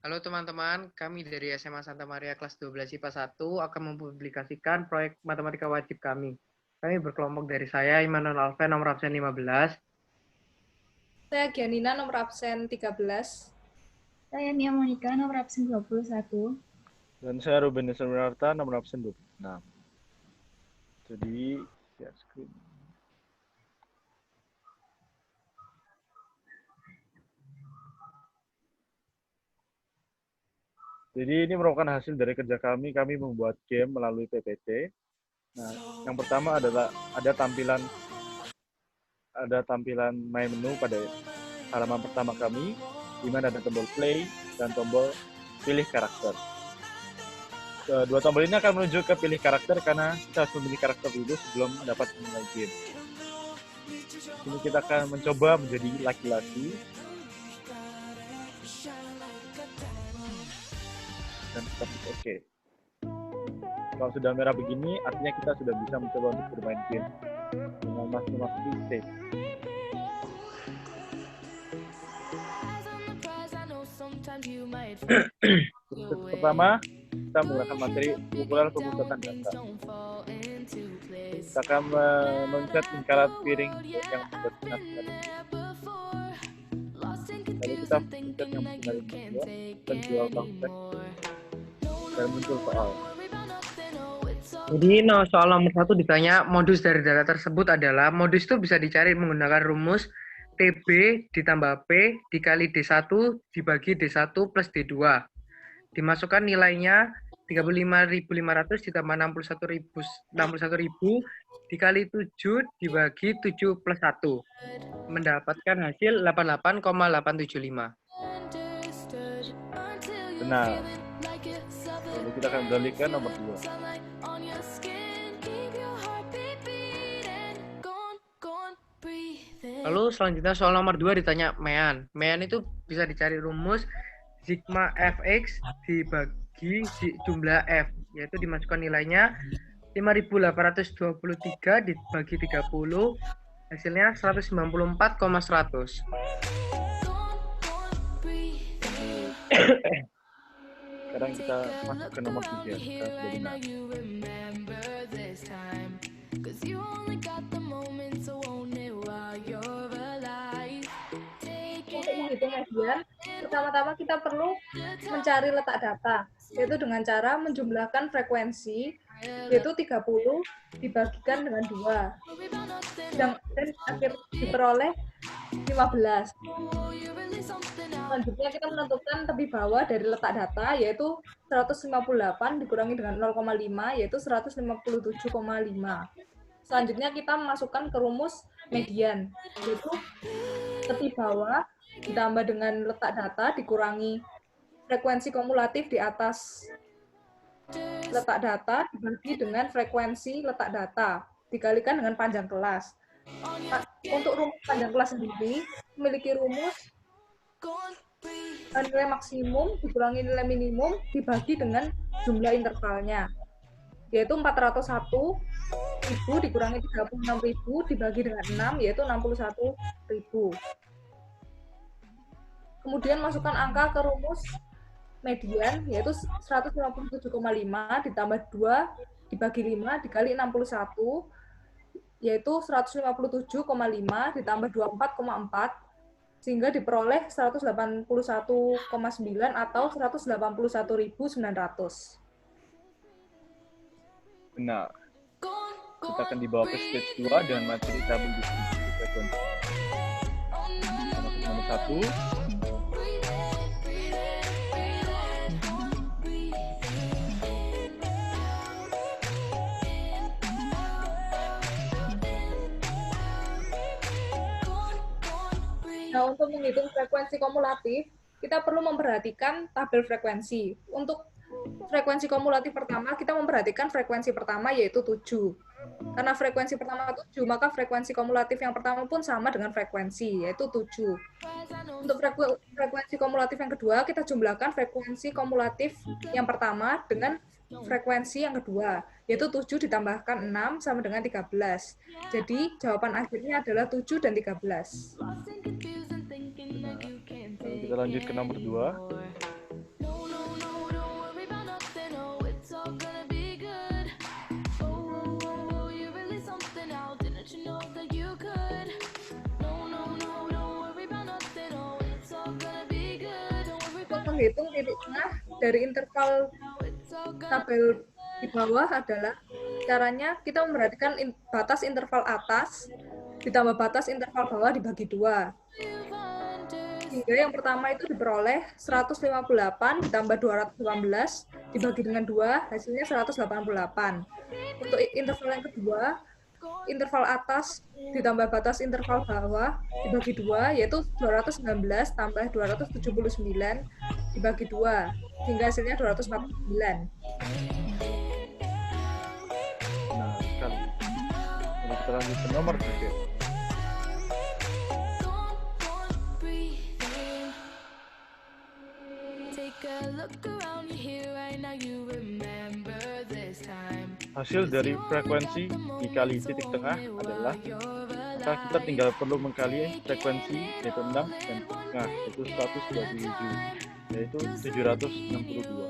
Halo teman-teman, kami dari SMA Santa Maria kelas 12 IPA 1 akan mempublikasikan proyek matematika wajib kami. Kami berkelompok dari saya, Immanuel Alven, nomor absen 15. Saya Gianina, nomor absen 13. Saya Nia Monica, nomor absen 21. Dan saya Ruben Nesarta, nomor absen 26. Jadi, share screen. Jadi ini merupakan hasil dari kerja kami membuat game melalui PPT. Nah, yang pertama adalah ada tampilan main menu pada halaman pertama kami, di mana ada tombol play dan tombol pilih karakter. Dua tombol ini akan menuju ke pilih karakter karena kita harus memilih karakter dulu sebelum dapat memulai game. Ini kita akan mencoba menjadi laki-laki dan kita klik OK. Kalau sudah merah begini, artinya kita sudah bisa mencoba untuk bermain game dengan memasuki save. Proses pertama, kita menggunakan materi ukuran pemusatan data. Kita akan mencet lingkaran piring yang bersinar tadi. Lalu kita mencet yang bersinar ini dan jual teks dan muncul soal. Jadi soal nomor 1 ditanya modus dari data tersebut adalah, modus itu bisa dicari menggunakan rumus TB ditambah P dikali D1 dibagi D1 plus D2. Dimasukkan nilainya 35.500 ditambah 61.000 dikali 7 dibagi 7 plus 1. Mendapatkan hasil 88,875. Benar. Lalu kita akan beralih ke nomor 2. Lalu selanjutnya soal nomor 2 ditanya mean. Mean itu bisa dicari rumus sigma fx dibagi jumlah f, yaitu dimasukkan nilainya 5.823 dibagi 30, hasilnya 194,100. Sekarang kita masuk ke nomor 3. Kita sudah benar. Untuk menghitung median, pertama-tama kita perlu mencari letak data, yaitu dengan cara menjumlahkan frekuensi, yaitu 30 dibagikan dengan 2, dan akhir diperoleh 15. Selanjutnya kita menentukan tepi bawah dari letak data, yaitu 158 dikurangi dengan 0,5, yaitu 157,5. Selanjutnya kita memasukkan ke rumus median, yaitu tepi bawah ditambah dengan letak data dikurangi frekuensi kumulatif di atas letak data dibagi dengan frekuensi letak data dikalikan dengan panjang kelas. Untuk rumus panjang kelas sendiri memiliki rumus nilai maksimum dikurangi nilai minimum dibagi dengan jumlah intervalnya, yaitu 401.000 dikurangi 36.000 dibagi dengan 6, yaitu 61.000. Kemudian masukkan angka ke rumus median, yaitu 157,5 ditambah 2 dibagi 5 dikali 61, yaitu 157,5 ditambah 24,4, sehingga diperoleh 181,9 atau 181.900. Benar. Kita akan dibawa ke stage 2 dengan materi tabel distribusi frekuensi. Nomor 1. Nah, untuk menghitung frekuensi kumulatif, kita perlu memperhatikan tabel frekuensi. Untuk frekuensi kumulatif pertama, kita memperhatikan frekuensi pertama, yaitu 7. Karena frekuensi pertama 7, maka frekuensi kumulatif yang pertama pun sama dengan frekuensi, yaitu 7. Untuk frekuensi kumulatif yang kedua, kita jumlahkan frekuensi kumulatif yang pertama dengan frekuensi yang kedua, yaitu 7 ditambahkan 6 sama dengan 13. Jadi, jawaban akhirnya adalah 7 dan 13. Kita lanjut ke nomor 2. menghitung titik tengah dari interval tabel di bawah adalah caranya kita memperhatikan batas interval atas ditambah batas interval bawah dibagi 2. Hingga yang pertama itu diperoleh 158 ditambah 218 dibagi dengan 2, hasilnya 188. Untuk interval yang kedua, interval atas ditambah batas interval bawah dibagi 2, yaitu 219 tambah 279 dibagi 2, hingga hasilnya 249. Nah, sekali. Lalu kita lanjut ke nomor 3. Hasil dari frekuensi dikali titik tengah adalah, maka kita tinggal perlu mengkali frekuensi yaitu 6 dan tengah yaitu 127, yaitu 762.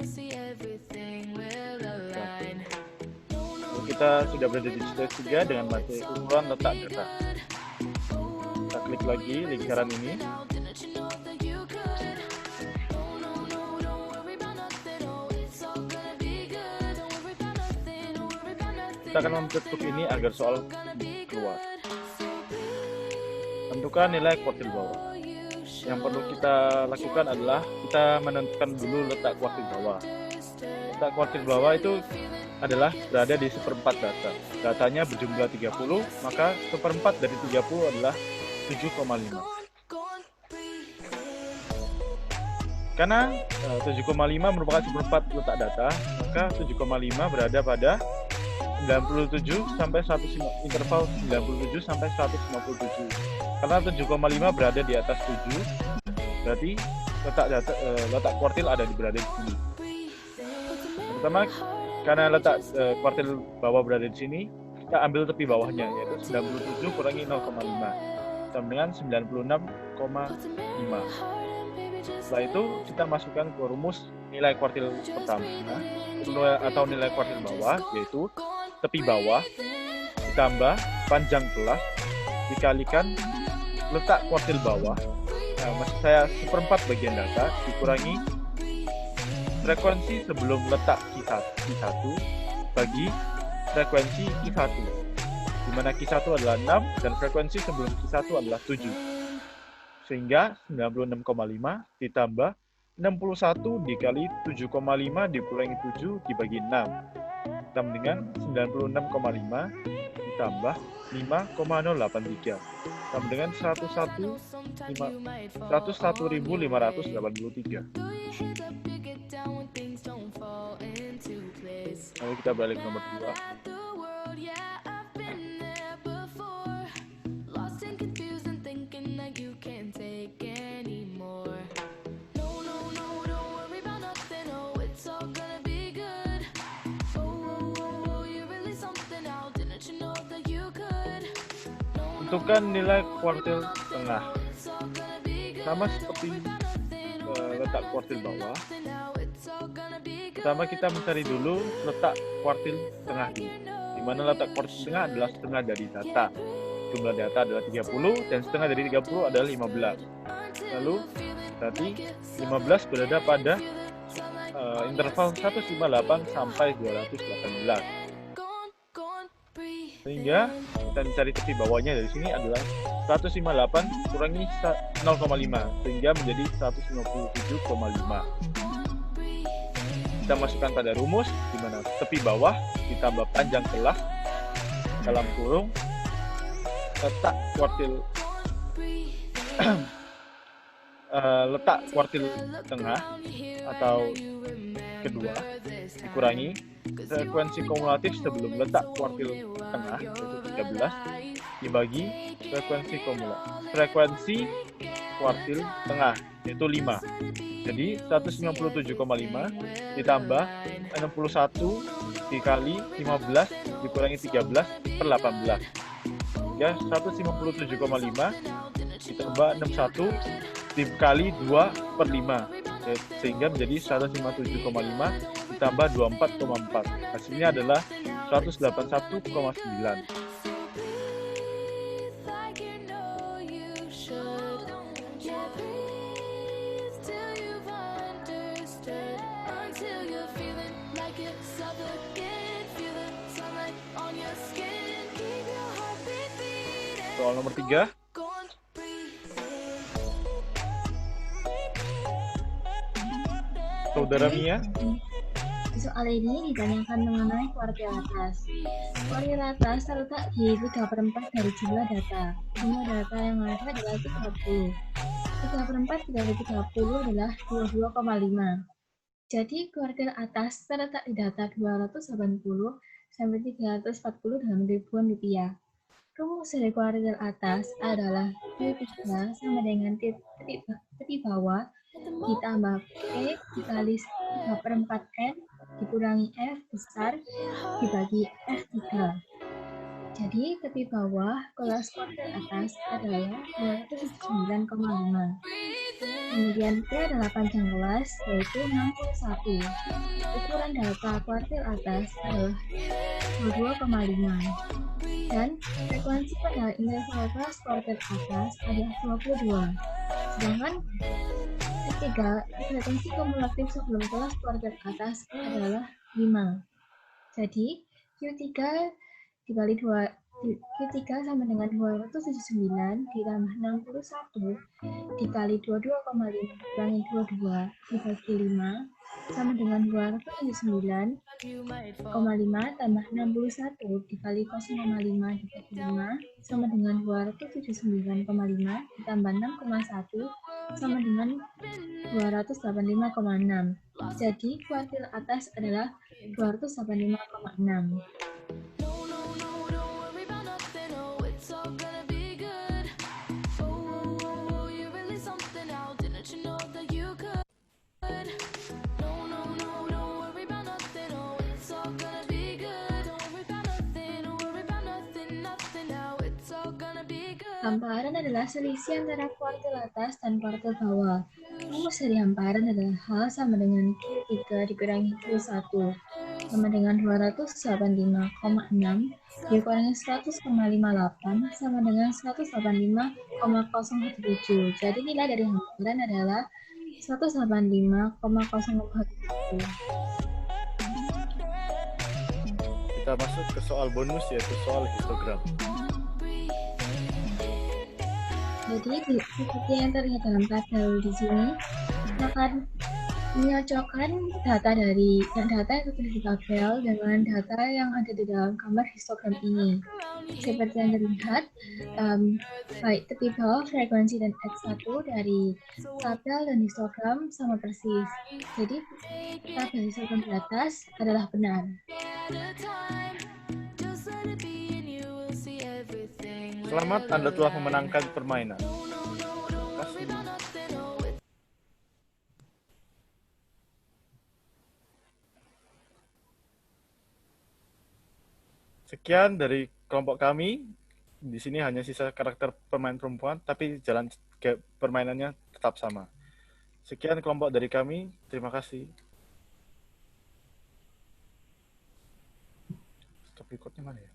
Lalu kita sudah berada di stage 3 dengan materi ukuran letak data. Kita klik lagi lingkaran ini. Kita akan membentuk ini agar soal keluar. Tentukan nilai kuartil bawah. Yang perlu kita lakukan adalah kita menentukan dulu letak kuartil bawah. Letak kuartil bawah itu adalah berada di seperempat data. Datanya berjumlah 30, maka seperempat dari 30 adalah 7,5. Karena 7,5 merupakan seperempat letak data, maka 7,5 berada pada 97 sampai 100, interval 97 sampai 157. Karena 7,5 berada di atas 7, berarti letak kuartil berada di sini. Pertama, karena letak kuartil bawah berada di sini, kita ambil tepi bawahnya, yaitu 97 kurangi 0,5 sama dengan 96,5. Setelah itu kita masukkan ke rumus nilai kuartil pertama atau nilai kuartil bawah, yaitu tepi bawah ditambah panjang kelas dikalikan letak kuartil bawah. Nah, maksud saya seperempat bagian data dikurangi frekuensi sebelum letak Q1 bagi frekuensi Q1, di mana Q1 adalah 6 dan frekuensi sebelum Q1 adalah 7. Sehingga 96,5 ditambah 61 dikali 7,5 dikurangi 7 dibagi 6 sama dengan 96,5 ditambah 5,083 sama dengan 101.583. Lalu kita balik ke nomor 2. Tentukan nilai kuartil tengah. Sama seperti letak kuartil bawah. Pertama kita mencari dulu letak kuartil tengah dulu. Di mana letak kuartil tengah adalah setengah dari data. Jumlah data adalah 30 dan setengah dari 30 adalah 15. Lalu berarti 15 berada pada interval 158 sampai 218. Sehingga kita mencari tepi bawahnya dari sini adalah 158 kurangi 0,5 sehingga menjadi 157,5. Kita masukkan pada rumus di mana tepi bawah ditambah panjang kelas dalam kurung letak kuartil letak kuartil tengah atau kedua dikurangi frekuensi kumulatif sebelum letak kuartil tengah yaitu 13 dibagi frekuensi kuartil tengah yaitu 5. Jadi 197,5 ditambah 61 dikali 15 dikurangi 13 per 18. Ya 157,5 ditambah 61 dikali 2 per 5 sehingga menjadi 157,5 ditambah 24,4. Hasilnya adalah 181,9. Soal nomor 3. Saudara Mia. Soal ini ditanyakan mengenai kuartil atas. Kuartil atas terletak di 3/4 dari jumlah data. Jumlah data yang ada adalah 30. 3/4 dikali 30 adalah 22,5. Jadi kuartil atas terletak di data 280 sampai 340 dalam ribuan rupiah. Rumus dari kuartil atas adalah Q3 sama dengan titik bawah ditambah P dikali 3/4N dikurangi F besar dibagi F3. Jadi tepi bawah kelas kuartil atas adalah 279,5. Kemudian P adalah panjang kelas yaitu 61. Ukuran data kuartil atas adalah 22,5. Dan frekuensi pada interval kelas kuartil atas adalah 22. Sedangkan frekuensi kumulatif sebelum kelas kuartil atas adalah 5. Jadi Q3 dikali 2 Q3 sama dengan 279 ditambah 61 dikali 22,5 dikurangi 22 dibagi 5 sama dengan 279,5 tambah 61 dikali 0,5 dibagi 5 sama dengan 279,5 ditambah 6,1 sama dengan 285,6. Jadi kuartil atas adalah 285,6. Hamparan adalah selisih antara kuartil atas dan kuartil bawah. Rumus dari hamparan adalah H sama dengan Q3 dikurangi Q1 sama dengan 285,6 dikurangi 100,58 sama dengan 185,017. Jadi nilai dari hamparan adalah 185,017. Kita masuk ke soal bonus yaitu soal histogram. Jadi seperti yang terlihat dalam tabel di sini, akan menyocokkan data yang tertulis di tabel dengan data yang ada di dalam gambar histogram ini. Seperti yang terlihat, baik tepi bawah, frekuensi, dan X1 dari tabel dan histogram sama persis. Jadi tabel histogram di atas adalah benar. Selamat, Anda telah memenangkan permainan. Terima kasih. Sekian dari kelompok kami. Di sini hanya sisa karakter pemain perempuan, tapi jalan permainannya tetap sama. Sekian kelompok dari kami. Terima kasih. Stop recordnya mana ya?